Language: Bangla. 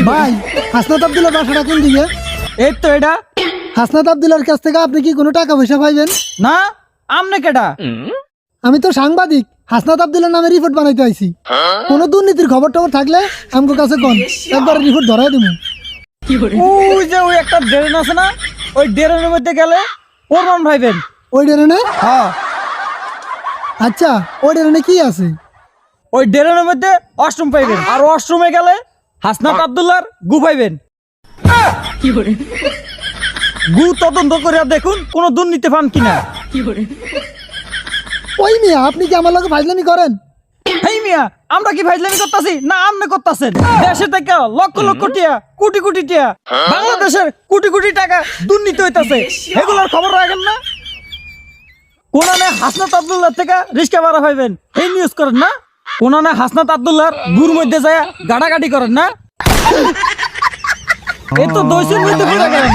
ভাই হাসনাত আব্দুল্লার বাসাটা কোন দিকে? এই তো এটা। হাসনাত আব্দুল্লার কাছ থেকে আপনি কি কোনো টাকা পয়সা পাইবেন? না, আমনে কেডা? আমি তো সাংবাদিক, হাসনাত আব্দুল্লার নামে রিপোর্ট বানাইতে আইছি। কোনো দুর্নীতির খবর টবর থাকলে আমগো কাছে কোন, একবার রিপোর্ট ধরাই দেবো। ওই যে ওই একটা ড্রেন আছে না, ওই ড্রেনের মধ্যে গেলে প্রমাণ পাইবেন। ওই ডেরেনে? হ্যাঁ, আচ্ছা, ওই ডেরেনে কি আছে? ওই ড্রেনের মধ্যে ওয়াশরুম পাইবেন, আর ওয়াশরুমে গেলে হাসনাত আব্দুল্লাহর গু পাইবেন। গু তদন্ত করে দেখুন কোন দুর্নীতি পান কিনা। ওই মিয়া, আপনি কি আমার লগে ফাজলামি করেন? হেই মিয়া, আমরা কি ফাইজলামি করতাছি না আমনে করতাছেন? দেশে থেকে লক্ষ লক্ষ টিয়া, কোটি কোটি টিয়া, বাংলাদেশের কোটি কোটি টাকা দুর্নীতি হইতাছে, এগুলোর খবর রাখেন না? কোনানে হাসনাত আব্দুল্লাহ থেকে রিস্কা ভাড়া পাইবেন, এই নিউজ করেন না? কোনানে হাসনাত আব্দুল্লাহর গুর মধ্যে যায় গাড়াগাড়ি করেন না? এই তো দোষের মধ্যে পুরা গেলেন।